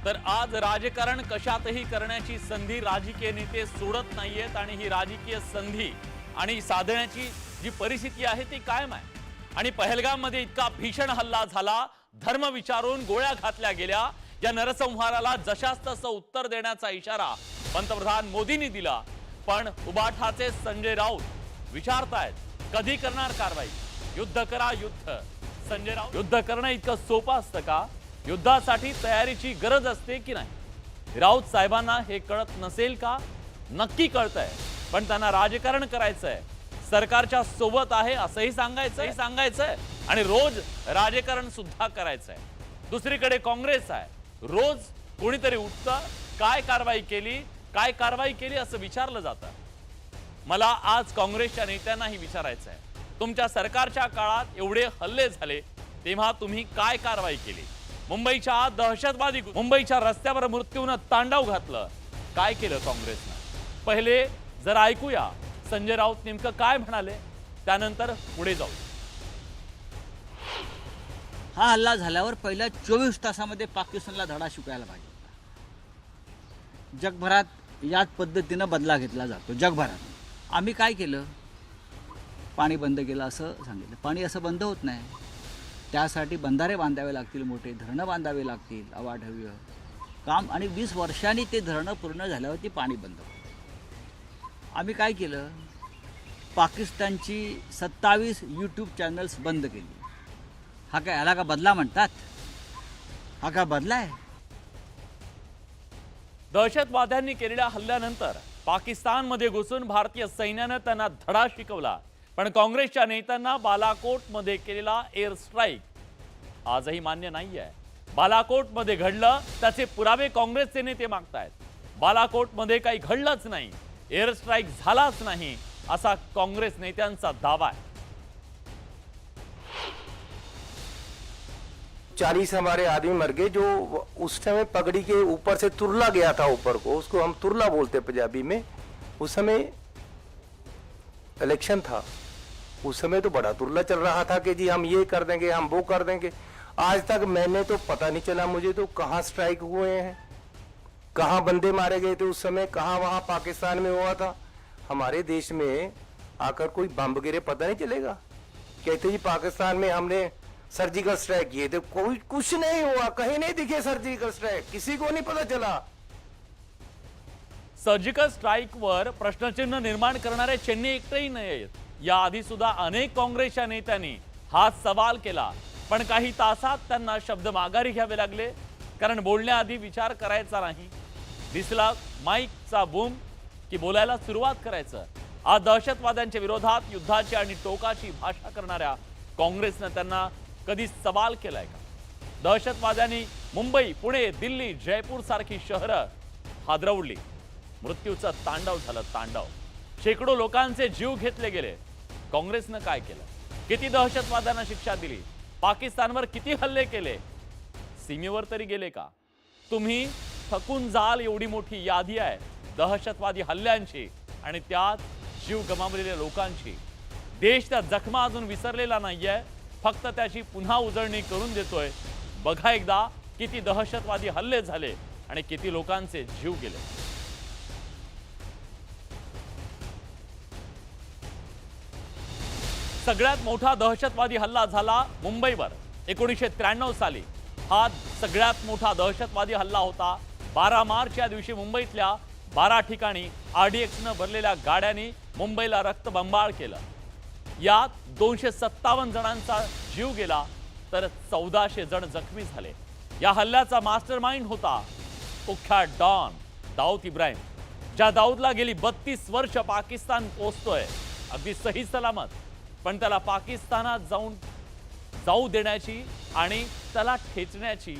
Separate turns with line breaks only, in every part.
तर आज राजकारण कशातही करण्याची संधी राजकीय नेते सोडत नाहीयेत आणि ही राजकीय संधी आणि साधण्याची जी परिस्थिती आहे ती कायम आहे। आणि पहलगाम मध्ये इतका भीषण हल्ला झाला, धर्म विचारून गोळ्या घातल्या गेल्या, या नरसंहाराला जशास तसं उत्तर देण्याचा इशारा पंतप्रधान मोदींनी दिला। पण उबाठाचे संजय राऊत विचारतायत कधी करणार कारवाई, युद्ध करा युद्ध। संजय राऊत, युद्ध करणं इतकं सोपं असतं का? युद्धासाठी तयारीची गरज असते की नाही? राऊत साहेबांना हे कळत नसेल का? नक्की कळतंय, पण त्यांना राजकारण करायचंय, सरकारच्या सोबत आहे असंही सांगायचंय आणि रोज राजकारण सुद्धा करायचंय। दुसरीकडे काँग्रेस आहे, रोज कोणीतरी उठतं, काय कारवाई केली असं विचारलं जातं। मला आज काँग्रेसच्या नेत्यांनाही विचारायचं आहे, तुमच्या सरकारच्या काळात एवढे हल्ले झाले तेव्हा तुम्ही काय कारवाई केली? मुंबईच्या आत दहशतवादी, मुंबईच्या रस्त्यावर मृत्यूनं तांडव घातलं, काय केलं काँग्रेसनं? पहिले जरा ऐकूया संजय राऊत नेमकं काय म्हणाले, त्यानंतर पुढे जाऊ।
हा हल्ला झाल्यावर पहिल्या 24 तासामध्ये पाकिस्तानला धडा शिकायला पाहिजे होता। जगभरात याच पद्धतीनं बदला घेतला जातो जगभरात। आम्ही काय केलं? पाणी बंद केलं असं सांगितलं। पाणी असं बंद होत नाही, त्यासाठी बंधारे बांधावे लागतील, मोठे धरणं बांधावे लागतील, अवाढव्य काम, आणि 20 वर्षांनी ते धरणं पूर्ण झाल्यावर पाणी बंद होतं। आम्ही काय केलं? पाकिस्तानची 27 यूट्यूब चॅनल्स बंद केली। हा काय, याला का बदला म्हणतात? हा का बदला आहे?
दहशतवाद्यांनी केलेल्या हल्ल्यानंतर पाकिस्तानमध्ये घुसून भारतीय सैन्यानं त्यांना धडा शिकवला, पण काँग्रेसच्या नेत्यांना बालाकोटमध्ये केलेला एअर स्ट्राईक आजही मान्य नाहीये। बालाकोटमध्ये घडलं त्याचे पुरावे काँग्रेसचे नेते मागतायत। बालाकोटमध्ये काही घडलंच नाही, एअर स्ट्राईक झालाच नाही असा काँग्रेस नेत्यांचा दावा आहे।
40 हमारे आदमी मर गए, जो उस समय पगड़ी के ऊपर से तुरला गया था ऊपर को, उसको हम तुरला बोलते पंजाबी में। उस समय इलेक्शन था, उस समय तो बड़ा तुरला चल रहा था कि जी हम ये कर देंगे, हम वो कर देंगे। आज तक मैंने तो पता नहीं चला मुझे तो कहाँ स्ट्राइक हुए हैं, कहाँ बंदे मारे गए थे उस समय, कहाँ वहां पाकिस्तान में हुआ था। हमारे देश में आकर कोई बम गिरे पता नहीं चलेगा? कहते जी पाकिस्तान में हमने सर्जिकल स्ट्राइक किए थे, कोई कुछ नहीं हुआ, कहीं नहीं दिखे सर्जिकल स्ट्राइक, किसी को नहीं पता चला।
सर्जिकल स्ट्राईकवर प्रश्नचिन्ह निर्माण करणारे चेन्नई एकटेही नाहीत। याआधी सुद्धा अनेक काँग्रेसच्या नेत्यांनी हा सवाल केला, पण काही तासात त्यांना शब्द माघारी घ्यावे लागले, कारण बोलण्याआधी विचार करायचा नाही। दिसला माईकचा बूम की बोलायला सुरुवात करायचं। आज दहशतवाद्यांच्या विरोधात युद्धाची आणि टोकाची भाषा करणाऱ्या काँग्रेसनं त्यांना कधी सवाल केलाय का? दहशतवाद्यांनी मुंबई, पुणे, दिल्ली, जयपूर सारखी शहरं हादरवली, मृत्यूचं तांडव झालं, तांडव। शेकडो लोकांचे जीव घेतले गेले। काँग्रेसनं काय केलं? किती दहशतवाद्यांना शिक्षा दिली? पाकिस्तानवर किती हल्ले केले? सीमेवर तरी गेले का? तुम्ही थकून जाल एवढी मोठी यादी आहे दहशतवादी हल्ल्यांची आणि त्यात जीव गमावलेल्या लोकांची। देश त्या जखमा अजून विसरलेला नाहीये, फक्त त्याची पुन्हा उजळणी करून देतोय। बघा एकदा किती दहशतवादी हल्ले झाले आणि किती लोकांचे जीव गेले। सगळ्यात मोठा दहशतवादी हल्ला झाला मुंबईवर 1993 साली। हा सगळ्यात मोठा दहशतवादी हल्ला होता। 12 मार्च या दिवशी मुंबईतल्या 12 ठिकाणी RDXनं भरलेल्या गाड्यांनी मुंबईला रक्तबंबाळ केलं। यात 257 जणांचा जीव गेला तर 1400 जण जखमी झाले। या हल्ल्याचा मास्टरमाइंड होता कुख्यात डॉन दाऊद इब्राहिम, ज्या दाऊदला गेली 32 वर्ष पाकिस्तान पोचतोय अगदी सही सलामत, पण त्याला पाकिस्तानात जाऊ देण्याची आणि त्याला ठेचण्याची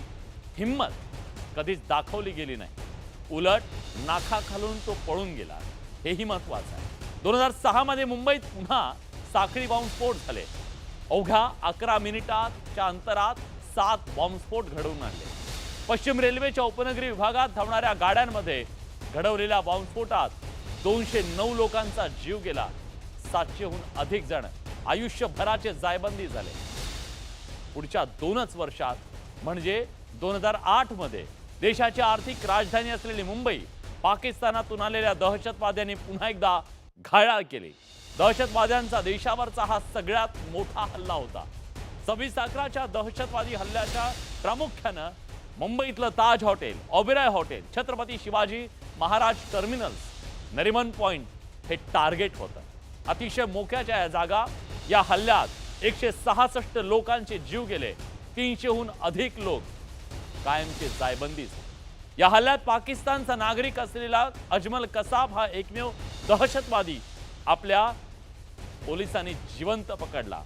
हिम्मत कधीच दाखवली गेली नाही। उलट नाकाखालून तो पळून गेला, हेही महत्त्वाचं आहे। 2006 मध्ये मुंबईत पुन्हा साखळी बॉम्बस्फोट झाले। अवघ्या 11 मिनिटांच्या अंतरात 7 बॉम्बस्फोट घडवून आणले। पश्चिम रेल्वेच्या उपनगरी विभागात धावणाऱ्या गाड्यांमध्ये घडवलेल्या बॉम्बस्फोटात 209 लोकांचा जीव गेला, 700हून अधिक जण आयुष्यभराचे जायबंदी झाले। पुढच्या 2च वर्षात म्हणजे 2008 मध्ये देशाची आर्थिक राजधानी असलेली मुंबई पाकिस्तानातून आलेल्या दहशतवाद्यांनी पुन्हा एकदा घायाळ केली. दहशतवाद्यांचा देशावरचा हा सगळ्यात मोठा हल्ला होता. 26/11च्या दहशतवादी हल्ल्याच्या प्रामुख्यानं मुंबईतलं Taj hotel, Oberoi hotel, Chhatrapati Shivaji Maharaj terminals, Nariman point हे टार्गेट होतं. अतिशय मोक्याच्या या जागा, या हल्ल्यात 166 लोकांचे जीव गेले. 300हून अधिक लोक कायमचे जायबंदीज. या हल्ल्यात पाकिस्तानचा नागरिक असलेला अजमल कसाब हा एकमेव दहशतवादी आपल्या पोलिसांनी जिवंत पकडला.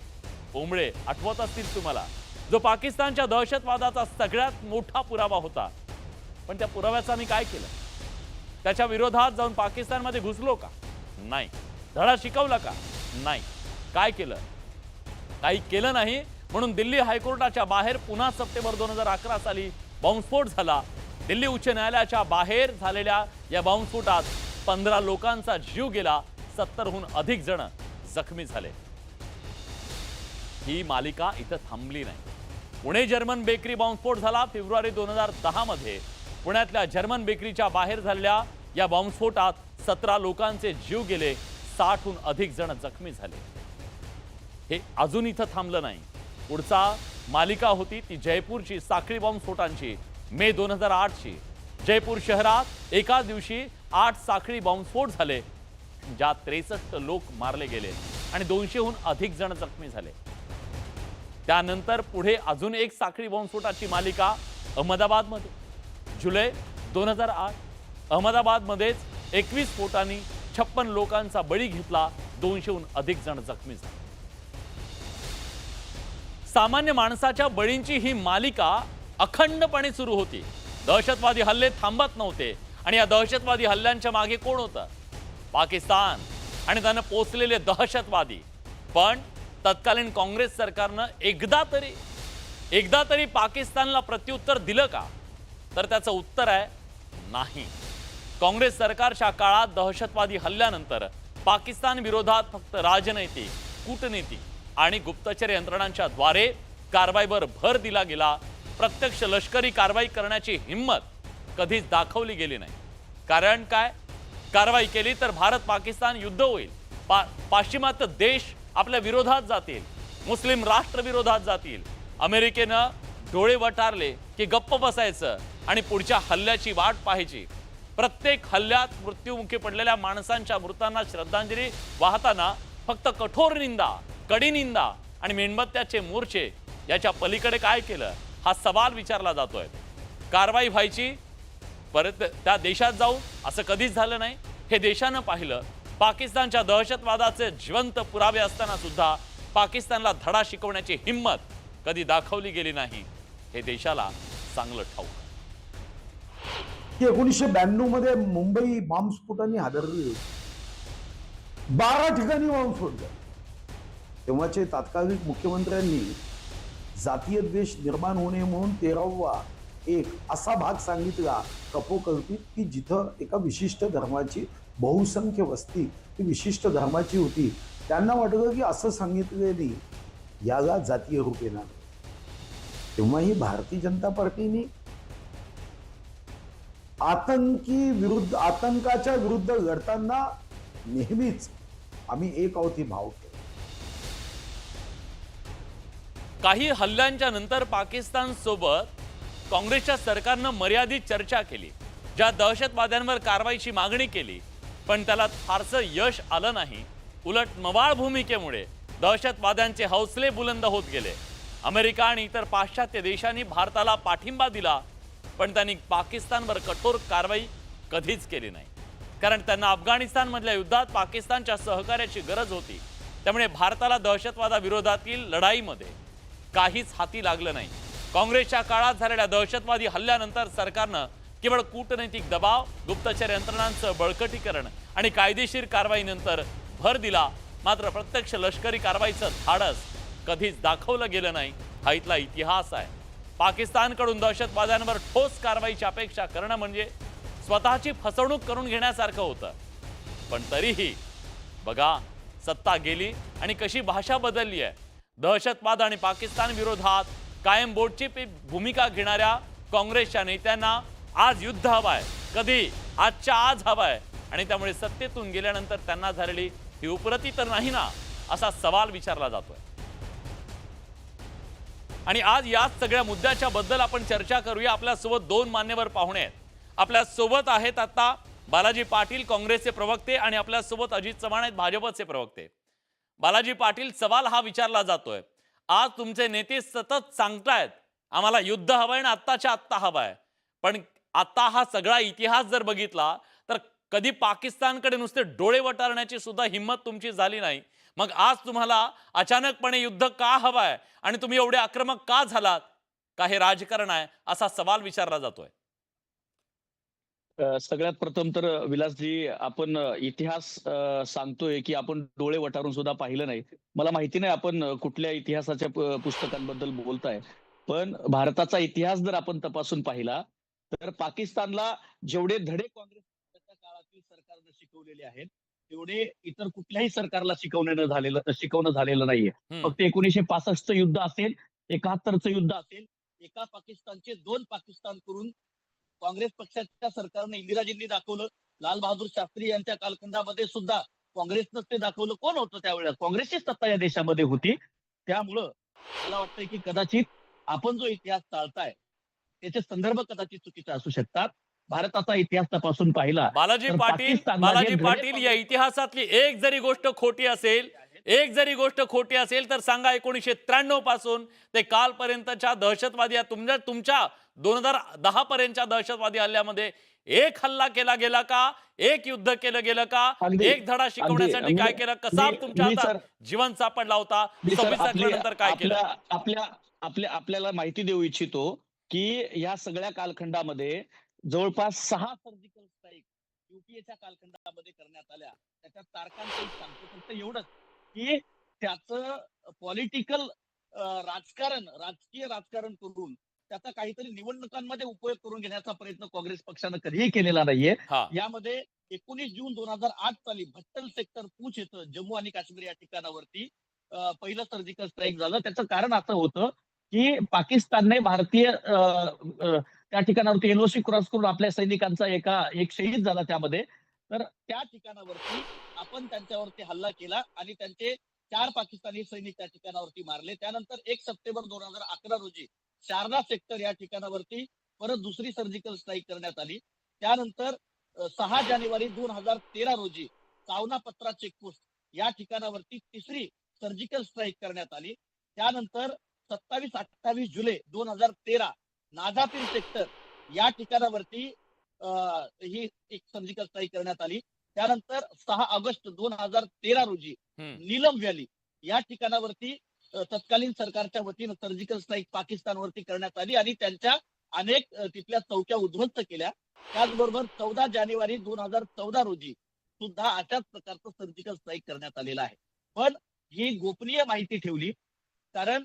ओंबळे आठवत असतील तुम्हाला, जो पाकिस्तानच्या दहशतवादाचा सगळ्यात मोठा पुरावा होता. पण त्या पुराव्याचं आम्ही काय केलं? त्याच्या विरोधात जाऊन पाकिस्तानमध्ये घुसलो का? नाही. धडा शिकवला का? नाही. काय केलं? काही केलं नाही. म्हणून दिल्ली हायकोर्टाच्या बाहेर पुन्हा सप्टेंबर 2011 साली बॉम्बस्फोट झाला. दिल्ली उच्च न्यायालयाच्या बाहेर झालेल्या या बॉम्बस्फोटात 15 लोकांचा जीव गेला. 70हून अधिक जण जखमी झाले. ही मालिका इथं थांबली नाही. पुणे जर्मन बेकरी बॉम्बस्फोट झाला फेब्रुवारी 2010 मध्ये. पुण्यातल्या जर्मन बेकरीच्या बाहेर झालेल्या या बॉम्बस्फोटात 17 लोकांचे जीव गेले. 60हून अधिक जण जखमी झाले. हे अजून इथं थांबलं नाही. पुढचा मालिका होती ती जयपूरची साखळी बॉम्बस्फोटांची. मे 2008ची जयपूर शहरात एका दिवशी 8 साखळी बॉम्बस्फोट झाले, ज्यात 63 लोक मारले गेले आणि 200हून अधिक जण जखमी झाले. त्यानंतर पुढे अजून एक साखळी बॉम्बस्फोटाची मालिका अहमदाबादमध्ये. जुलै 2008 अहमदाबादमध्येच 21 स्फोटांनी 56 लोकांचा बळी घेतला. 200हून अधिक जण जखमी झाले. सामान्य माणसाच्या बळींची ही मालिका अखंडपणे सुरू होती. दहशतवादी हल्ले थांबत नव्हते. आणि या दहशतवादी हल्ल्यांच्या मागे कोण होतं? पाकिस्तान आणि त्यानं पोचलेले दहशतवादी. पण तत्कालीन काँग्रेस सरकारनं एकदा तरी पाकिस्तानला प्रत्युत्तर दिलं का? तर त्याचं उत्तर आहे नाही. काँग्रेस सरकारच्या काळात दहशतवादी हल्ल्यानंतर पाकिस्तान विरोधात फक्त राजनैतिक, कूटनीतिक आणि गुप्तचर यंत्रणांच्या द्वारे कारवाईवर भर दिला गेला. प्रत्यक्ष लष्करी कारवाई करण्याची हिंमत कधीच दाखवली गेली नाही. कारण काय? कारवाई केली तर भारत पाकिस्तान युद्ध होईल. पाश्चिमात्य देश आपल्या विरोधात जातील, मुस्लिम राष्ट्र विरोधात जातील. अमेरिकेनं डोळे वटारले की गप्प बसायचं आणि पुढच्या हल्ल्याची वाट पाहायची. प्रत्येक हल्ल्यात मृत्युमुखी पडलेल्या माणसांच्या मृतांना श्रद्धांजली वाहताना फक्त कठोर निंदा, कडी निंदा आणि मेणबत्त्याचे मोर्चे याच्या पलीकडे काय केलं हा सवाल विचारला जातोय. कारवाई व्हायची परत त्या देशात जाऊन, असं कधीच झालं नाही. हे देशानं पाहिलं. पाकिस्तानच्या दहशतवादाचे जिवंत पुरावे असताना सुद्धा पाकिस्तानला धडा शिकवण्याची हिंमत कधी दाखवली गेली नाही. हे देशाला चांगलं ठाऊक.
1992 मध्ये मुंबई बॉम्बस्फोटाने हादरली होती. 12 ठिकाणी बॉम्बस्फोट झाले. तेव्हाचे तात्कालिक मुख्यमंत्र्यांनी जातीय द्वेष निर्माण होणे म्हणून 13वा एक असा भाग सांगितला कपोकल्पित की जिथं एका विशिष्ट धर्माची बहुसंख्य वस्ती ही विशिष्ट धर्माची होती. त्यांना वाटलं की असं सांगितलेली याला जातीय रूप येणार. तेव्हा ही भारतीय जनता पार्टीने आतंकाच्या विरुद्ध लढताना नेहमीच आम्ही एक आहोत ही भाव केला.
काही हल्ल्यांच्या नंतर पाकिस्तान सोबत काँग्रेसच्या सरकारनं मर्यादित चर्चा केली, ज्या दहशतवाद्यांवर कारवाईची मागणी केली, पण त्याला फारसं यश आलं नाही. उलट मवाळ भूमिकेमुळे दहशतवाद्यांचे हौसले बुलंद होत गेले. अमेरिका आणि इतर पाश्चात्य देशांनी भारताला पाठिंबा दिला, पण त्यांनी पाकिस्तानवर कठोर कारवाई कधीच केली नाही. कारण त्यांना अफगाणिस्तानमधल्या युद्धात पाकिस्तानच्या सहकार्याची गरज होती. त्यामुळे भारताला दहशतवादाविरोधातील लढाईमध्ये काहीच हाती लागलं नाही. काँग्रेसच्या काळात झालेल्या दहशतवादी हल्ल्यानंतर सरकारनं केवळ कूटनैतिक दबाव, गुप्तचर यंत्रणांचं बळकटीकरण आणि कायदेशीर कारवाईनंतर भर दिला. मात्र प्रत्यक्ष लष्करी कारवाईचं धाडस कधीच दाखवलं गेलं नाही. हा इथला इतिहास आहे. पाकिस्तानकडून दहशतवाद्यांवर ठोस कारवाईची अपेक्षा करणं म्हणजे स्वतःची फसवणूक करून घेण्यासारखं होतं. पण तरीही बघा, सत्ता गेली आणि कशी भाषा बदलली आहे. दहशतवाद आणि पाकिस्तान विरोधात कायम बोटची भूमिका घेणाऱ्या काँग्रेसच्या नेत्यांना आज युद्ध हवंय, कधी आजच्या आज हवंय, आणि त्यामुळे सत्तेतून गेल्यानंतर त्यांना झालेली ही उपरती तर नाही ना, असा सवाल विचारला जातोय. आणि आज याच सगळ्या मुद्द्याच्या बद्दल आपण चर्चा करूया. आपल्यासोबत दोन मान्यवर पाहुणे आहेत. आपल्यासोबत आहेत आता बालाजी पाटील, काँग्रेसचे प्रवक्ते, आणि आपल्यासोबत अजित चव्हाण आहेत, भाजपचे प्रवक्ते. बालाजी पाटील, सवाल हा विचारला जातोय, आज तुमचे नेते सतत सांगतायत आम्हाला युद्ध हवंय ना आत्ताच्या आत्ता हवंय, पण आता हा सगळा इतिहास जर बघितला तर कधी पाकिस्तानकडे नुसते डोळे वटारण्याची सुद्धा हिंमत तुमची झाली नाही. मग आज तुम्हाला अचानकपणे युद्ध का हवंय आणि तुम्ही एवढे आक्रमक का झालात? का हे राजकारण आहे, असा सवाल विचारला जातोय.
सगळ्यात प्रथम तर विलासजी, आपण इतिहास सांगतोय की आपण डोळे वटारून सुद्धा पाहिलं नाही. मला माहिती नाही आपण कुठल्या इतिहासाच्या पुस्तकांबद्दल बोलताय, पण भारताचा इतिहास जर आपण तपासून पाहिला तर पाकिस्तानला जेवढे धडे काँग्रेसच्या काळातील सरकारनं शिकवलेले आहेत तेवढे इतर कुठल्याही सरकारला शिकवणं झालेलं नाहीये.
हम्म.
फक्त 1965चं युद्ध असेल, 71चं युद्ध असेल, एका पाकिस्तानचे दोन पाकिस्तान करून काँग्रेस पक्षाच्या सरकारने इंदिराजींनी दाखवलं. लाल बहादूर शास्त्री यांच्या कालखंडामध्ये सुद्धा काँग्रेसनं ते दाखवलं. कोण होतं त्यावेळेला? काँग्रेसचीच सत्ता या देशामध्ये होती. त्यामुळं मला वाटतंय की कदाचित आपण जो इतिहास चालताय त्याचे संदर्भ कदाचित चुकीचे असू शकतात. भारताचा इतिहास तपासून पाहिला
बालाजी
तर
पाटील,
पाकिस्तानला जे
बालाजी
धडे
पाटील, या इतिहासातली एक जरी गोष्ट खोटी असेल, एक जरी गोष्ट खोटी असेल तर सांगा. 1993 पासून ते कालपर्यंतच्या दहशतवादी, तुमच्या 2010 पर्यंतच्या दहशतवादी हल्ल्यामध्ये एक हल्ला केला गेला का? एक युद्ध केलं गेलं का?
अगदी-
एक धडा शिकवण्यासाठी काय केलं? कसा तुमच्या
मी
हातात
सर-
जीवन सापडला होता?
मी सर
26 नंतर काय केलं?
आपल्याला माहिती देऊ इच्छितो की या सगळ्या कालखंडामध्ये जवळपास 6 सर्जिकल स्ट्राईक युपीएच्या कालखंडामध्ये करण्यात आल्या. त्याच्या तारखांचं सांगतो फक्त एवढंच की त्याचं पॉलिटिकल राजकीय राजकारण करून त्याचा काहीतरी निवडणुकांमध्ये उपयोग करून घेण्याचा प्रयत्न काँग्रेस पक्षानं कधीही केलेला नाहीये.
हा,
यामध्ये 19 जून 2008 साली भट्टल सेक्टर पूंछ येथे जम्मू आणि काश्मीर या ठिकाणावरती पहिलं सर्जिकल स्ट्राईक झालं. त्याचं कारण असं होतं की पाकिस्तानने त्या ठिकाणावरती एनओसी क्रॉस करून आपल्या सैनिकांचा एक शहीद झाला त्यामध्ये. तर त्या ठिकाणावरती आपण त्यांच्यावरती हल्ला केला आणि त्यांचे 4 पाकिस्तानी सैनिक त्या ठिकाणावरती मारले. त्यानंतर 1 सप्टेंबर 2011 रोजी शारदा सेक्टर या ठिकाणावरती परत दुसरी सर्जिकल स्ट्राईक करण्यात आली. त्यानंतर 6 जानेवारी 2013 रोजी सावना पत्रा चेकपोस्ट या ठिकाणावरती तिसरी सर्जिकल स्ट्राईक करण्यात आली. त्यानंतर 27-28 जुलै 2013 नागापीर सेक्टर या ठिकाणावरती ही एक सर्जिकल स्ट्राईक करण्यात आली. त्यानंतर 6 ऑगस्ट 2013 रोजी नीलम व्हॅली या ठिकाणावरती तत्कालीन सरकारच्या वतीनं सर्जिकल स्ट्राईक पाकिस्तानवरती करण्यात आली आणि त्यांच्या अनेक तिथल्या चौक्या उद्ध्वस्त केल्या. त्याचबरोबर 14 जानेवारी 2014 रोजी सुद्धा अशाच प्रकारचं सर्जिकल स्ट्राईक करण्यात आलेलं आहे. पण ही गोपनीय माहिती ठेवली कारण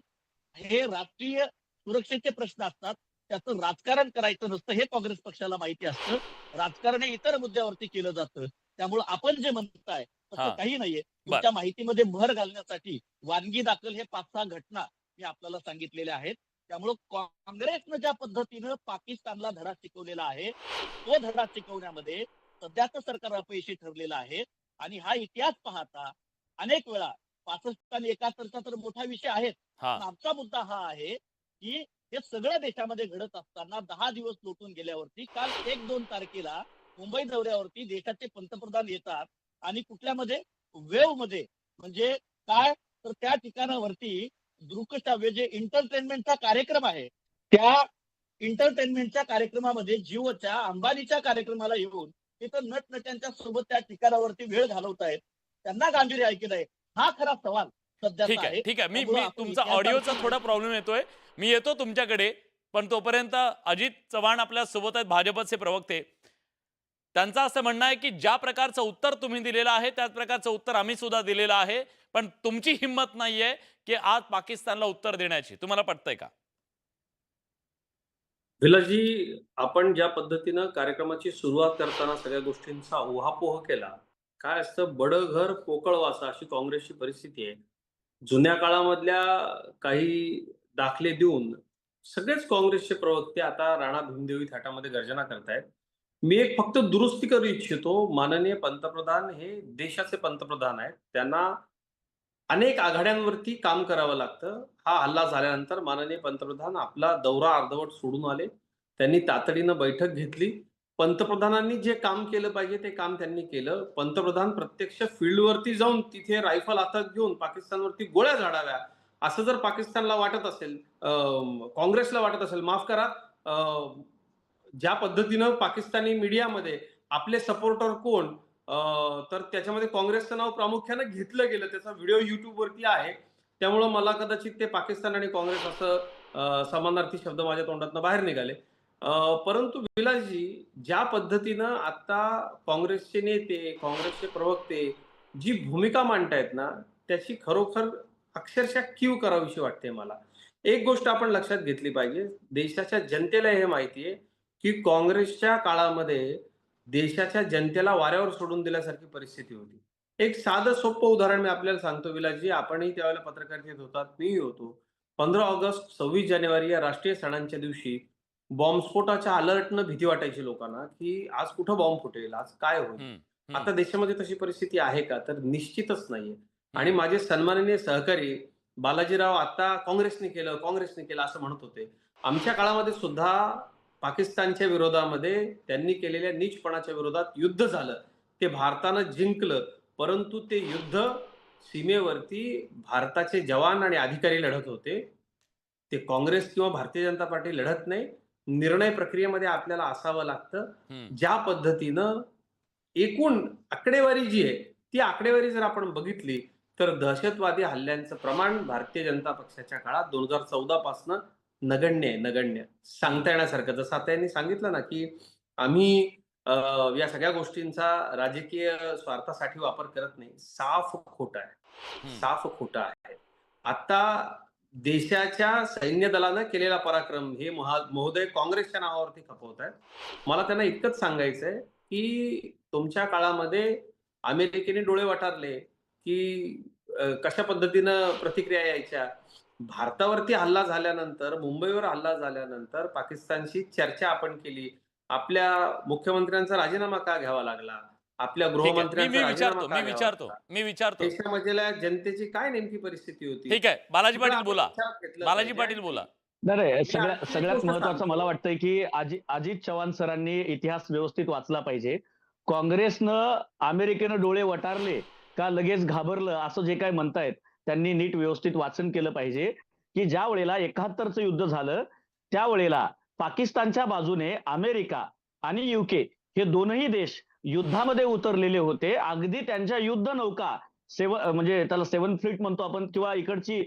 हे राष्ट्रीय सुरक्षेचे प्रश्न असतात. त्याचं राजकारण करायचं नसतं हे काँग्रेस पक्षाला माहिती असतं. राजकारण हे इतर मुद्द्यावरती केलं जातं. त्यामुळे आपण जे म्हणताय तसं काही नाहीये. तुमच्या माहितीमध्ये भर घालण्यासाठी वानगी दाखल हे 5-6 घटना मी आपल्याला सांगितलेल्या आहेत. त्यामुळे काँग्रेसनं ज्या पद्धतीनं पाकिस्तानला धडा शिकवलेला आहे तो धडा शिकवण्यामध्ये सध्याचं सरकार अपयशी ठरलेलं आहे. आणि हा इतिहास पाहता अनेक वेळा 65 आणि 71चा तर मोठा विषय आहे. आमचा मुद्दा हा आहे की हे सगळं देशामध्ये घडत असताना 10 दिवस लोटून गेल्यावरती काल 1-2 तारखेला मुंबई दौऱ्यावरती देशाचे पंतप्रधान येतात आणि कुठल्यामध्ये वेव मध्ये म्हणजे काय तर त्या ठिकाणावरती दृकश्राव्य जे एंटरटेनमेंटचा कार्यक्रम आहे त्या एंटरटेनमेंटच्या कार्यक्रमामध्ये जिओच्या अंबानीच्या कार्यक्रमाला येऊन तिथं नटनट्यांच्या सोबत त्या ठिकाणावरती वेळ घालवतायत. त्यांना गांभीर्य ऐकत आहे. हा खरा सवाल
ठीक आहे, ठीक आहे. मी तुमचा ऑडिओचा थोडा प्रॉब्लेम येतोय. मी येतो तुमच्याकडे, पण तोपर्यंत अजित चव्हाण आपल्या सोबत आहेत, भाजपचे प्रवक्ते. त्यांचं असं म्हणणं आहे की ज्या प्रकारचं उत्तर तुम्ही दिलेलं आहे त्याच प्रकारचं उत्तर आम्ही सुद्धा दिलेलं आहे, पण तुमची हिंमत नाहीये की आज पाकिस्तानला उत्तर देण्याची. तुम्हाला पटतंय का?
विलासजी, आपण ज्या पद्धतीनं कार्यक्रमाची सुरुवात करताना सगळ्या गोष्टींचा उहापोह केला, काय असतं, बडं घर पोकळ वासा अशी काँग्रेसची परिस्थिती आहे. जुन्या काळामधल्या काही दाखले देऊन सगळेच काँग्रेसचे प्रवक्ते आता राणा भीमदेवी थाटामध्ये गर्जना करतायत. मी एक फक्त दुरुस्ती करू इच्छितो. माननीय पंतप्रधान हे देशाचे पंतप्रधान आहेत. त्यांना अनेक आघाड्यांवरती काम करावं लागतं. हा हल्ला झाल्यानंतर माननीय पंतप्रधान आपला दौरा अर्धवट सोडून आले. त्यांनी तातडीनं बैठक घेतली. पंतप्रधानांनी जे काम केलं पाहिजे ते काम त्यांनी केलं. पंतप्रधान प्रत्यक्ष फील्डवरती जाऊन तिथे रायफल हातात घेऊन पाकिस्तानवरती गोळ्या झाडाव्या असं जर पाकिस्तानला वाटत असेल, काँग्रेसला वाटत असेल, माफ करा, ज्या पद्धतीनं पाकिस्तानी मीडियामध्ये आपले सपोर्टर कोण, तर त्याच्यामध्ये काँग्रेसचं नाव प्रामुख्यानं घेतलं गेलं. त्याचा व्हिडिओ युट्यूबवरती आहे. त्यामुळं मला कदाचित ते पाकिस्तान आणि काँग्रेस असं समानार्थी शब्द माझ्या तोंडातनं बाहेर निघाले. परंतु विलासजी, ज्या पद्धतीनं आता काँग्रेसचे नेते, काँग्रेसचे प्रवक्ते जी भूमिका मांडतायत ना, त्याची खरोखर अक्षरशः कीव करावीशी वाटते मला. एक गोष्ट आपण लक्षात घेतली पाहिजे, देशाच्या जनतेला हे माहितीये की काँग्रेसच्या काळामध्ये देशाच्या जनतेला वाऱ्यावर सोडून दिल्यासारखी परिस्थिती होती. एक साधं सोपं उदाहरण मी आपल्याला सांगतो विलासजी, आपणही त्यावेळेला पत्रकारितेत होतात, मीही होतो. 15 ऑगस्ट, 26 जानेवारी या राष्ट्रीय सणांच्या दिवशी बॉम्बस्फोटाच्या अलर्टनं भीती वाटायची लोकांना की आज कुठं बॉम्ब फुटेल, आज काय होईल. आता देशामध्ये तशी परिस्थिती आहे का? तर निश्चितच नाहीये. आणि माझे सन्माननीय सहकारी बालाजीराव आता काँग्रेसने केलं असं म्हणत होते. आमच्या काळामध्ये सुद्धा पाकिस्तानच्या विरोधामध्ये त्यांनी केलेल्या नीचपणाच्या विरोधात युद्ध झालं. ते भारतानं जिंकलं. परंतु ते युद्ध सीमेवरती भारताचे जवान आणि अधिकारी लढत होते. ते काँग्रेस किंवा भारतीय जनता पार्टी लढत नाही. निर्णय प्रक्रियेमध्ये आपल्याला असावं लागतं. ज्या पद्धतीनं एकूण आकडेवारी जी आहे ती आकडेवारी जर आपण बघितली तर दहशतवादी हल्ल्यांचं प्रमाण भारतीय जनता पक्षाच्या काळात 2014 पासून नगण्य सांगता येण्यासारखं. जसं आता यांनी सांगितलं ना की आम्ही या सगळ्या गोष्टींचा राजकीय स्वार्थासाठी वापर करत नाही, साफ खोटा आहे. आता देशाच्या सैन्य दलानं केलेला पराक्रम हे महोदय काँग्रेसच्या नावावरती खपवत आहेत. मला त्यांना इतकंच सांगायचंय की तुमच्या काळामध्ये अमेरिकेने डोळे वटारले की कशा पद्धतीनं प्रतिक्रिया यायच्या. भारतावरती हल्ला झाल्यानंतर, मुंबईवर हल्ला झाल्यानंतर पाकिस्तानशी चर्चा आपण केली. आपल्या मुख्यमंत्र्यांचा राजीनामा का घ्यावा लागला, आपल्या गृहमंत्र्यांचा राजीनामा का घ्यावा लागला?
मी विचारतो
देशामधल्या जनतेची काय नेमकी परिस्थिती होती?
ठीक आहे, बालाजी पाटील बोला. बालाजी पाटील बोला.
नाही, सगळ्यात महत्वाचं मला वाटतंय की अजित चव्हाण सरांनी इतिहास व्यवस्थित वाचला पाहिजे. काँग्रेसनं अमेरिकेनं डोळे वटारले का लगेच घाबरलं असं जे काय म्हणतायत त्यांनी नीट व्यवस्थित वाचन केलं पाहिजे की ज्या वेळेला 71चं युद्ध झालं त्यावेळेला पाकिस्तानच्या बाजूने अमेरिका आणि युके हे दोनही देश युद्धामध्ये उतरलेले होते. अगदी त्यांच्या युद्ध नौका म्हणजे त्याला 7 फ्लीट म्हणतो आपण, किंवा इकडची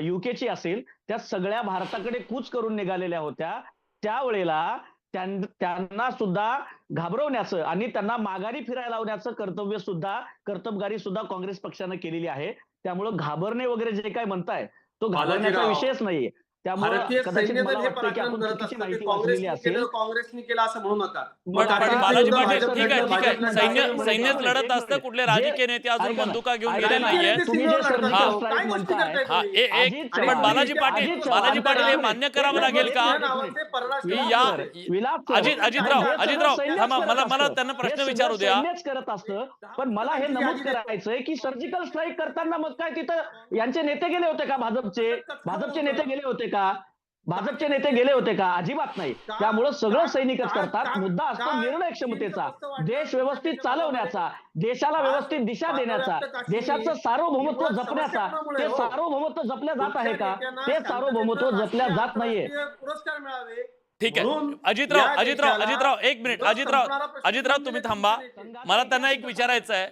युकेची असेल, त्या सगळ्या भारताकडे कूच करून निघालेल्या होत्या. त्यावेळेला त्यांना सुद्धा घाबरवण्याचं आणि त्यांना माघारी फिरायला लावण्याचं कर्तबगारी सुद्धा काँग्रेस पक्षानं केलेली आहे. त्यामुळे घाबरणे वगैरे जे काय म्हणताय तो घाबरण्याचा विषयच नाहीये.
भारतीय सैन्य दल हे पराक्रम करत असतं. काँग्रेसने केलं असं म्हणू नका.
बालाजी पाटील, ठीक आहे, सैन्यच लढत असतं. कुठले राजकीय नेते अजून बंदुका घेऊन गेले नाहीये. पण बालाजी पाटील हे मान्य करावं लागेल का? अजितराव मला त्यांना प्रश्न विचारू द्या.
करत असतं, पण मला हे नमूद करायचंय की सर्जिकल स्ट्राईक करताना मग काय तिथं यांचे नेते गेले होते का? भाजपचे नेते गेले होते का? भाजपचे नेते गेले होते का? अजिबात नाही. त्यामुळे सगळं सैनिकच करतात. मुद्दा असतो निर्णय क्षमतेचा, देश व्यवस्थित चालवण्याचा, देशाला व्यवस्थित दिशा देण्याचा, देशाचं सार्वभौमत्व जपण्याचा. ते सार्वभौमत्व जपल्या जात आहे का? ते सार्वभौमत्व जपल्या जात नाहीये.
पुरस्कार मिळावे.
ठीक आहे, अजितराव एक मिनिट. अजितराव तुम्ही थांबा. मला त्यांना एक विचारायचं आहे.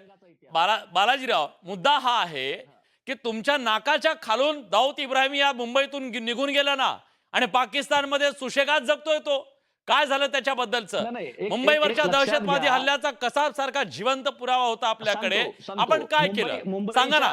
बालाजीराव, मुद्दा हा आहे की तुमच्या नाकाच्या खालून दाऊद इब्राहिमी या मुंबईतून निघून गेला ना, आणि पाकिस्तानमध्ये सुशेगात जगतोय तो. काय झालं त्याच्याबद्दलचं? मुंबईवरच्या दहशतवादी हल्ल्याचा कसा सारखा जिवंत पुरावा होता आपल्याकडे. आपण काय केलं सांगा ना.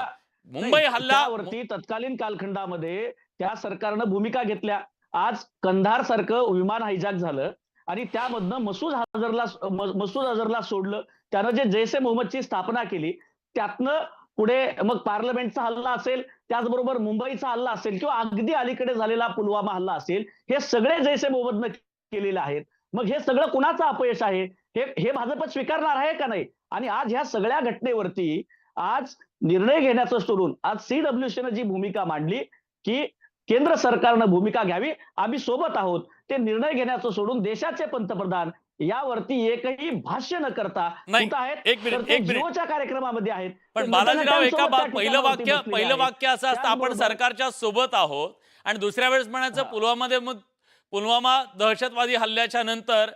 मुंबई हल्ल्यावरती
तत्कालीन कालखंडामध्ये त्या सरकारनं भूमिका घेतल्या. आज कंधार सारखं विमान हायजॅक झालं आणि त्यामधनं मसूद अझरला सोडलं. त्यानं जे जैश ए मोहम्मदची स्थापना केली त्यातनं पुढे मग पार्लमेंटचा हल्ला असेल, त्याचबरोबर मुंबईचा हल्ला असेल किंवा अगदी अलीकडे झालेला पुलवामा हल्ला असेल, हे सगळे जैसे मोबदला केलेले आहेत. मग हे सगळं कुणाचं अपयश आहे? हे भाजप स्वीकारणार आहे का नाही? आणि आज ह्या सगळ्या घटनेवरती आज निर्णय घेण्याचं सोडून आज सीडब्ल्यूसीनं जी भूमिका मांडली की केंद्र सरकारनं भूमिका घ्यावी, आम्ही सोबत आहोत, ते निर्णय घेण्याचं सोडून देशाचे पंतप्रधान यावरती एकही भाष्य न करता
नाही,
कुठं आहेत?
एक मिनिट,
तर ते
एक मिनिट.
जिओच्या कार्यक्रमामध्ये आहेत.
पण
ते
बालाजीराव, एका
नेत्यांसोबत त्या
पहिलं
ठिकाणावरती
वाक्य
बसलेले आहेत.
असं असतं, आपण
त्याचबरोबर-
सरकारच्या सोबत आहोत, आणि दुसऱ्या वेळेस म्हणायचं पुलवामा दहशतवादी हल्ल्याच्या नंतर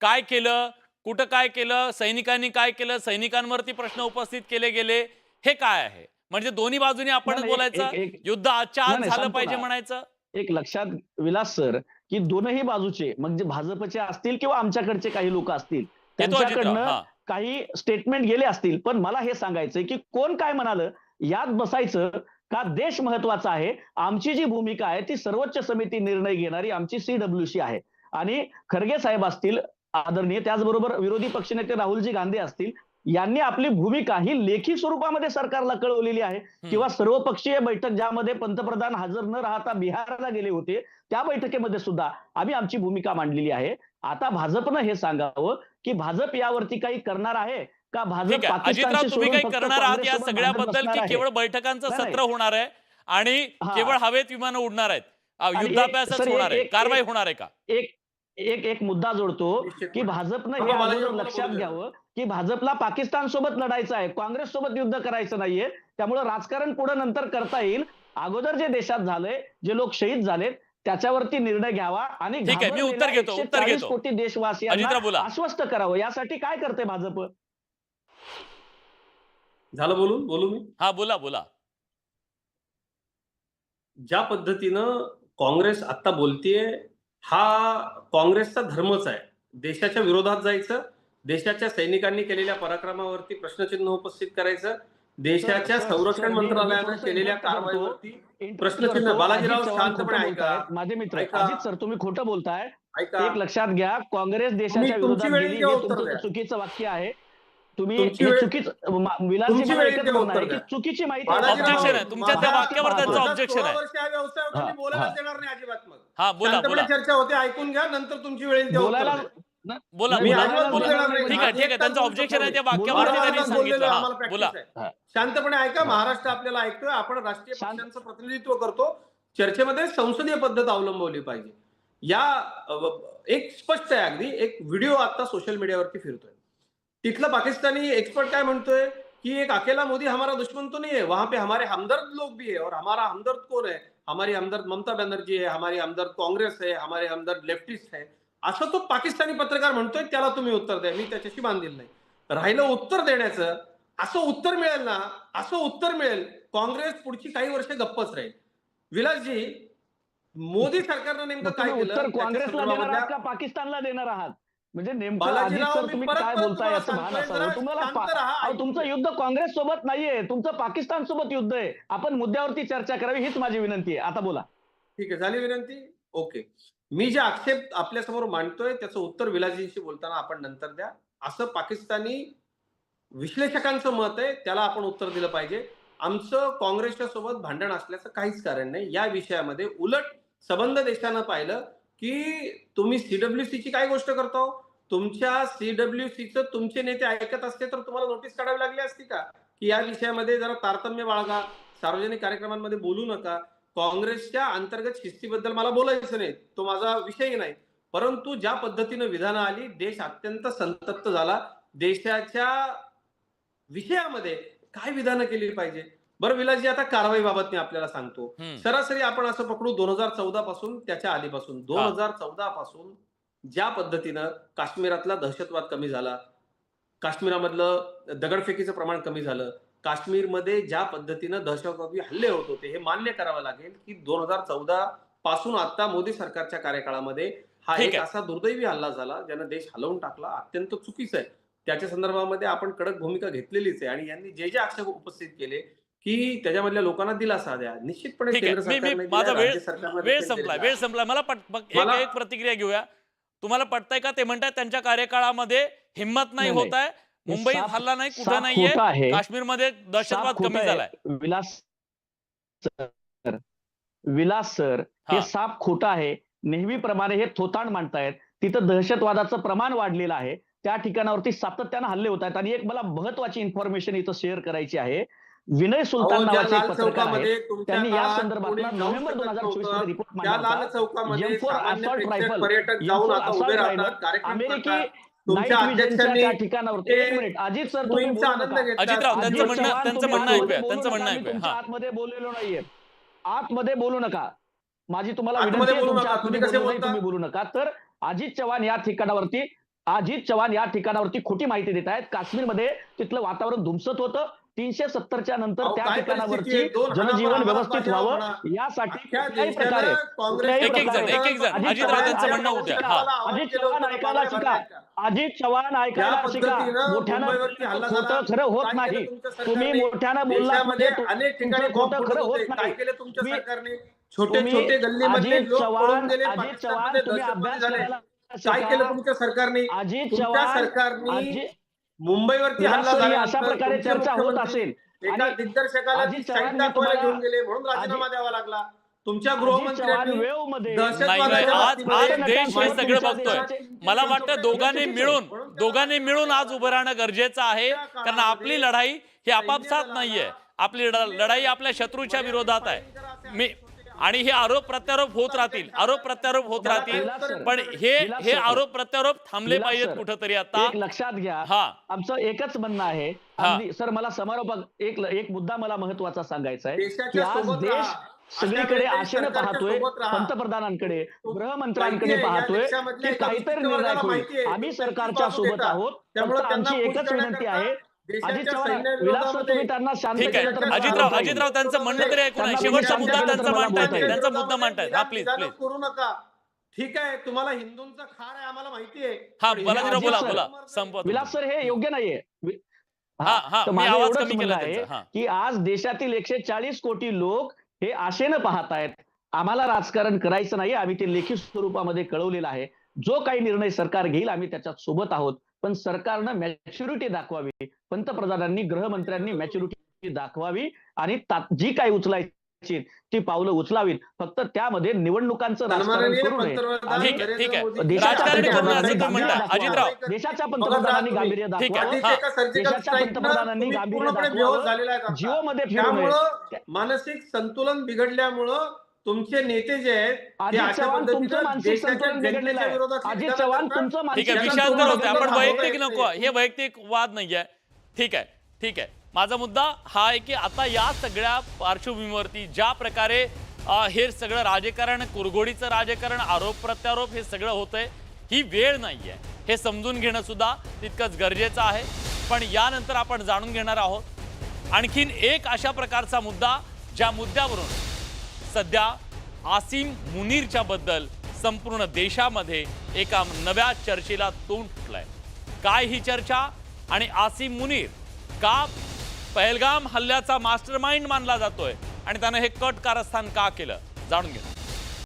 काय केलं, कुठं काय केलं, सैनिकांनी काय केलं, सैनिकांवरती प्रश्न उपस्थित केले गेले, हे काय आहे? म्हणजे दोन्ही बाजूनी आपण
नाही,
बोलायचं, युद्ध आजच्या
नाही,
आज
नाही,
झालं
सांगतो
पाहिजे
ना.
म्हणायचं.
एक लक्षात विलास सर, की दोनही बाजूचे म्हणजे भाजपचे असतील किंवा आमच्याकडचे काही लोक असतील,
येतो अजितराव,
त्यांच्याकडनं
हा.
काही स्टेटमेंट गेले असतील, पण मला हे सांगायचंय की कोण काय म्हणालं यात बसायचं का? देश महत्वाचा आहे. आमची जी भूमिका आहे ती सर्वोच्च समिती निर्णय घेणारी आमची सीडब्ल्यूसी आहे. आणि खरगे साहेब असतील आदरणीय, त्याचबरोबर विरोधी पक्षनेते राहुलजी गांधी असतील, यांनी आपली भूमिका ही लेखी स्वरूपामध्ये सरकारला कळवलेली आहे. किंवा सर्वपक्षीय बैठक ज्यामध्ये पंतप्रधान हजर न राहता बिहारला गेले होते, त्या बैठकीमध्ये सुद्धा आम्ही आमची भूमिका मांडलेली आहे. आता भाजपनं हे सांगावं की भाजप यावरती काही करणार आहे का? भाजप
ठीक आहे अजितराव,
पाकिस्तानशी
तुम्ही
सोडून
काही
फक्त
करणार आहात या
काँग्रेससोबत
सगळ्याबद्दल,
भांडत
की
बसणार
केवळ
आहे?
बैठकांचं
नाही,
सत्र होणार आहे आणि
हा.
केवळ हवेत विमानं उडणार आहेत,
आणि
युद्धाभ्यासच
सर,
होणार आहे,
एक-
कारवाई
एक-
होणार आहे का?
एक एक एक मुद्दा जोडतो
निश्चितपणे.
की भाजपनं हे
थांबा, बालाजी
अगोदर
मला
लक्षात
बोलू द्या.
घ्यावं की भाजपला पाकिस्तान सोबत लढायचं आहे, काँग्रेस सोबत युद्ध करायचं नाहीये. त्यामुळे राजकारण पुढे नंतर करता येईल. अगोदर जे देशात झालंय, जे लोक शहीद झालेत, त्याच्यावरती निर्णय घ्यावा आणि
ठीक आहे, मी उत्तर
घाबरलेल्या
घेतो,
140 कोटी देशवासियांना
अजितराव बोला.
आश्वस्त करावं. यासाठी काय करते भाजप?
झालं बोलू मी.
हा, बोला बोला.
ज्या पद्धतीनं काँग्रेस आता बोलतीये, हा काँग्रेसचा धर्मच आहे. देशाच्या विरोधात जायचं, देशाच्या सैनिकांनी केलेल्या पराक्रमावरती प्रश्नचिन्ह उपस्थित करायचं, देशाच्या
सर,
संरक्षण
मी
मंत्रालयानं
थोडंसं
केलेल्या
interrupt करतो.
कारवाईवरती प्रश्नचिन्ह. बालाजीराव
अजित चव्हाण
शांतपणे
खोटं
ऐका.
बोलतायत. माझे मित्र
ऐका.
अजित सर, तुम्ही खोटं बोलताय.
ऐका.
एक लक्षात घ्या, काँग्रेस देशाच्या
तुम्ही तुमची
विरोधात
वेळ
गेली,
द्या,
हे
उत्तर
तुमचं
द्या.
चुकीचं वाक्य आहे. तुम्ही
तुमची
हे
वेळ-
चुकीचं विलासजी,
तुमची
मला
वेळ
एकच
द्या,
म्हणणं आहे
उत्तर
की
द्या.
चुकीची माहिती
बालाजीराव,
Objection आहे. तुमच्या त्या वाक्यावर त्यांचं
माझा
objection आहे.
16 वर्ष या व्यवसायावर तुम्ही
हा,
बोलायलाच
हा.
देणार नाही अजिबात. मग
हा, बोला
शांतपणे
बोला
चर्चा होते, ऐकून घ्या, नंतर तुमची वेळ येईल तेव्हा उत्तर
बोलायला
द्या.
बोला
मी
बोला
अजिबात बोलू देणार नाही.
ठीक आहे, ठीक आहे, त्यांचं ऑब्जेक्शन आहे त्या वाक्यावरती
बारा
त्यांनी
तास बोललेलो
सांगितलं.
आहे,
हा,
आम्हाला practice
बोला.
आहे.
हा.
शांतपणे ऐका. महाराष्ट्र आपल्याला ऐकतोय. आपण राष्ट्रीय
शांत-
पक्षांचं प्रतिनिधित्व करतो. चर्चेमध्ये संसदीय पद्धत अवलंबवली पाहिजे. या एक स्पष्ट आहे अगदी. एक व्हिडिओ आता सोशल मीडियावरती फिरतोय. तिथला पाकिस्तानी एक्सपर्ट काय म्हणतोय कि एक अकेला मोदी हमारा दुश्मन तो नहीं है, वहां पे हमारे हमदर्द लोग भी है. और हमारा हमदर्द कौन है? हमारी हमदर्द ममता बनर्जी है, हमारी हमदर्द काँग्रेस है, हमारे हमदर्द लेफ्टिस्ट है. असं तो पाकिस्तानी पत्रकार म्हणतोय. त्याला तुम्ही उत्तर द्या. मी त्याच्याशी बांधील नाही. राहिलं उत्तर देण्याचं, असं उत्तर मिळेल ना, असं उत्तर मिळेल, काँग्रेस पुढची काही वर्ष गप्पच राहील. विलासजी, मोदी सरकारनं नेमकं काय
तुम्ही
केलं
उत्तर
त्याच्या
काँग्रेसला देणार
संदर्भामधल्या-
आहात का पाकिस्तानला देणार आहात? म्हणजे नेमकं
बालाजीराव,
अजित सर
मी
तुम्ही
परत
काय
परत
बोलताय
तुम्हाला
असं भान
सांगतोय,
असावं.
जरा
तुम्हाला
शांत राहा,
अहो,
ऐकून
तुमचं
घ्या.
युद्ध काँग्रेस सोबत नाहीये, तुमचं पाकिस्तान सोबत युद्ध आहे. आपण मुद्द्यावरती चर्चा करावी हीच माझी विनंती आहे. आता बोला.
ठीक आहे, झाली विनंती. ओके. मी जे आक्षेप आपल्यासमोर मांडतोय त्याचं उत्तर विलासजींशी बोलताना आपण नंतर द्या. असं पाकिस्तानी विश्लेषकांचं मत आहे, त्याला आपण उत्तर दिलं पाहिजे. आमचं काँग्रेसच्या सोबत भांडण असल्याचं काहीच कारण नाही या विषयामध्ये. उलट सबंध देशानं पाहिलं की तुम्ही सीडब्ल्यूसीची काय गोष्ट करतो. तुमच्या सीडब्ल्यूसीचं तुमचे नेते ऐकत असते तर तुम्हाला नोटीस काढावी लागली असती का की या विषयामध्ये जरा तारतम्य बाळगा, सार्वजनिक कार्यक्रमांमध्ये बोलू नका. काँग्रेसच्या अंतर्गत शिस्तीबद्दल मला बोलायचं नाही, तो माझा विषय नाही. परंतु ज्या पद्धतीनं विधानं आली, देश अत्यंत संतप्त झाला. देशाच्या विषयामध्ये काय विधानं केली पाहिजे. बरं विलासजी, आता कारवाईबाबत मी आपल्याला सांगतो. सरासरी आपण असं पकडू 2014 पासून, त्याच्या आधीपासून 2014 पासून ज्या पद्धतीनं काश्मीरातला दहशतवाद कमी झाला, काश्मीरामधलं दगडफेकीचं प्रमाण कमी झालं, काश्मीरमध्ये ज्या पद्धतीनं दहशतवादी हल्ले होत होते, हे मान्य करावं लागेल की 2014 पासून आता मोदी सरकारच्या कार्यकाळामध्ये हा
ठीक
एक
आहे.
असा दुर्दैवी हल्ला झाला ज्यानं देश हलवून टाकला. अत्यंत चुकीचं आहे. त्याच्या संदर्भामध्ये आपण कडक भूमिका घेतलेलीच आहे. आणि यांनी जे आक्षेप उपस्थित केले की त्याच्यामधल्या लोकांना दिलासा द्या, निश्चितपणे
ठीक
केंद्र
आहे,
सरकारने
मी
दिला,
माझा
राज्य सरकारने
वेळ
देखील
संपलाय,
दिला.
वेळ संपलाय. मला
मला-
एक प्रतिक्रिया घेऊया. तुम्हाला पटतंय का? ते म्हणतात त्यांच्या कार्यकाळामध्ये हिंमत नाही
नाही,
होत आहे मुंबईत
साफ-
हल्ला नाही, कुठं
साफ
नाहीये,
खोटं आहे.
काश्मीरमध्ये दहशतवाद
साफ खोटं
कमी
आहे.
झालाय.
विलास सर
हा.
हे साफ खोटं आहे. नेहमीप्रमाणे हे थोतांड मांडतायत. तिथं दहशतवादाचं प्रमाण वाढलेलं आहे. त्या ठिकाणावरती सातत्यानं हल्ले होत आहेत. आणि एक मला महत्वाची इन्फॉर्मेशन इथं शेअर करायची आहे. विनय सुलतान
अहो, ज्या
नावाचे एक
लाल
पत्रकार
चौकामध्ये
आहेत.
तुमच्या
त्यांनी या
काळात
संदर्भात
कोणी जाऊ
नोव्हेंबर
शकत
2024
नव्हतं.
मध्ये रिपोर्ट
त्या
मांडला
लाल
होता.
चौकामध्ये
M4
सामान्य
assault
प्रेक्षक
rifle,
पर्यटक जाऊन
M4
आता उभे
assault
राहतात,
rifle,
कार्यक्रम
अमेरिकी
करतात. तुमच्या
नाईट विजनच्या
अध्यक्षांनी
त्या ठिकाणावरती एक मिनिट अजित सर तुम्ही
मोहीमचा
बोलू
आनंद
नका.
घेतला.
अजितराव,
अजित
त्यांचं
चव्हाण,
म्हणणं
तुम्ही
ऐकूया,
आतमध्ये बोलू
त्यांचं
नका.
म्हणणं
मी
ऐकूया.
तुमच्या
हा.
आतमध्ये बोललेलो नाहीये. आतमध्ये बोलू नका. माझी तुम्हाला
आतमध्ये
विनंती आहे,
बोलू
तुमच्या
नका.
आतमध्ये
तुम्ही कसे
बोलू नाही,
बोलता?
तुम्ही बोलू नका. तर अजित चव्हाण या ठिकाणावरती खोटी माहिती देत आहेत. काश्मीरमध्ये तिथलं वातावरण धुमसत होतं. 370च्या नंतर
अहो,
त्या
काय
ठिकाणावरती
परिस्थिती आहे? दोन
जनजीवन
हाणामार
व्यवस्थित
आम्हाला
व्हावं
पाहिजे
यासाठी
अख्ख्या
कुठल्याही
देशानं
प्रकारे
काँग्रेस-
एक एक जण, अजितराव त्यांचं म्हणणं होतं. हा.
अजित चव्हाण ऐकायला शिका. अजित चव्हाण ऐकायला शिका. मोठ्यानं खोटं खरं होत नाही. तुम्ही मोठ्यानं बोललात
देशामध्ये
म्हणजे
अनेक ठिकाणी
तुमचं
बॉम्ब
खोटं
फुटत
खरं
होते.
होत
काय
नाही.
केलं तुमच्या
तुम्ही-
सरकारने? छोटे
तुम्ही
छोटे गल्लीमधले
अजित
लोक
चव्हाण
पळून गेले,
अजित चव्हाण
पाकिस्तानमध्ये
तुम्ही
दहशतवादी
अभ्यास
झाले.
करायला
काय
शिका.
केलं तुमच्या सरकारने?
अजित
तुमच्या
चव्हाण
सरकारने
अजित
मुंबईवरती
विलास
हल्ला
सर, ही
झाल्यानंतर
अशा प्रकारे
तुमचे
चर्चा होत
मुख्यमंत्री
असेल
एका
आणि
दिग्दर्शकाला
अजित
ती
चव्हाण
साईड
मी
दाखवायला
तुम्हाला-
घेऊन गेले म्हणून राजीनामा
अजित-
द्यावा लागला. तुमच्या
अजित चव्हाण
गृहमंत्र्यांनी
वेव मध्ये
नाही नाही,
दहशतवादाच्या
आज
बाबतीमध्ये
आज देश हे सगळं बघतोय. मला वाटतं दोघांनी मिळून आज उभं राहणं गरजेचं आहे, कारण आपली लढाई ही आपापसात नाहीये. आपली लढाई आपल्या शत्रूच्या विरोधात आहे. आणि हे आरोप प्रत्यारोप होत राहतील, पण हे आरोप प्रत्यारोप थांबले
विलास
पाहिजेत
सर,
कुठंतरी आता.
एक लक्षात घ्या.
हा.
आमचं एकच म्हणणं आहे.
हा.
अगदी सर, मला समारोपात एक मुद्दा मला महत्वाचा सांगायचा आहे की
देशाच्या
आज
सोबत
देश
राहा.
सगळीकडे
अशा वेळेस
आशेनं
सरकारच्या
पाहतोय,
सोबत राहा.
पंतप्रधानांकडे, गृहमंत्र्यांकडे
माहिती आहे, या
पाहतोय
देशामधल्या
की
एका
काहीतरी
विशिष्ट
निर्णय
वर्गाला
होईल.
माहिती आहे,
आम्ही
त्यांची
सरकारच्या
बाजू
सोबत
घेतात.
आहोत.
त्यामुळे
फक्त
त्यांना
आमची
खुश
एकच विनंती आहे.
करण्याकरता देशाच्या
अजित चव्हाण,
सैन्याविरोधामध्ये-
विलास सर, तुम्ही त्यांना शांत
ठीक आहे,
केलं तर
अजितराव त्यांचं म्हणणं तरी ऐकून आहे.
त्यांना
शेवटचा
शांत
मुद्दा
केलं तर
त्यांचा
मला
मांडतायत,
बोलता येईल.
त्यांचा मुद्दा मांडतायत. हा, प्लीज
विधान
प्लीज.
करू नका. ठीक आहे, तुम्हाला हिंदूंचा खार आहे आम्हाला माहिती आहे.
हा,
पण
बालाजीराव
हे
बोला
अजित
बोला
सर-
संपवा.
विलास सर, हे योग्य नाहीये.
हा,
तर
मी
माझं
आवाज
एवढंच
कमी
म्हणणं
केला
आहे
त्यांचा. हा.
की आज देशातील 140 कोटी लोक हे आशेनं पाहत आहेत. आम्हाला राजकारण करायचं नाही. आम्ही ते लेखी स्वरूपामध्ये कळवलेलं आहे. जो काही निर्णय सरकार घेईल आम्ही त्याच्यात सोबत आहोत. पण सरकारनं मॅच्युरिटी दाखवावी. पंतप्रधानांनी, गृहमंत्र्यांनी मॅच्युरिटी दाखवावी आणि जी काही उचलायची ती पावलं उचलावीत. फक्त त्यामध्ये निवडणुकांचं राजकारण
सन्माननीय
करू नये.
पंतप्रधान
ठीक आहे,
नरेंद्र
ठीक आहे.
मोदी-
देशाच्या
राजकारणी करू नये असं
पंतप्रधानांनी
तुम्ही म्हणताय.
गांभीर्य
अजितराव.
दाखवावं. देशाच्या पंतप्रधानांनी गांभीर्य
ठीक आहे.
दाखवावं.
हा.
एका सर्जिकल
देशाच्या
स्ट्राईकनं
पंतप्रधानांनी
तुम्ही
गांभीर्य
पूर्णपणे
दाखवावं.
बेहोश झालेला आहेत आता.
जिओमध्ये फिरू नये.
त्यामुळं मानसिक संतुलन बिघडल्यामुळं तुमचे नेते जे आहेत ते
अजित
अशा
चव्हाण, तुमचं
पद्धतीनं
मानसिक
देशाच्या
संतुलन बिघडलेलं
जनतेच्या
आहे.
विरोधात
अजित
विधानं
चव्हाण,
करतात.
तुमचं
ठीक
मानसिक
आहे, विषयात
संतुलन
होते आपण
बिघडलेलं आहे.
वैयक्तिक नको, हे वैयक्तिक वाद नाहीये. ठीक आहे. माझा मुद्दा हा आहे की आता या सगळ्या पार्श्वभूमीवरती ज्या प्रकारे हे सगळं राजकारण, कुरघोडीचं राजकारण, आरोप प्रत्यारोप हे सगळं होतंय, ही वेळ नाहीये. हे समजून घेणं सुद्धा तितकंच गरजेचं आहे. पण यानंतर आपण जाणून घेणार आहोत आणखीन एक अशा प्रकारचा मुद्दा, ज्या मुद्द्यावरून सध्या आसिम मुनीरच्या बद्दल संपूर्ण देशामध्ये एका नव्या चर्चेला तोंड फुटलंय. काय ही चर्चा आणि आसिम मुनीर का पहलगाम हल्ल्याचा मास्टरमाइंड मानला जातोय आणि त्यानं हे कट कारस्थान का केलं, जाणून घ्या.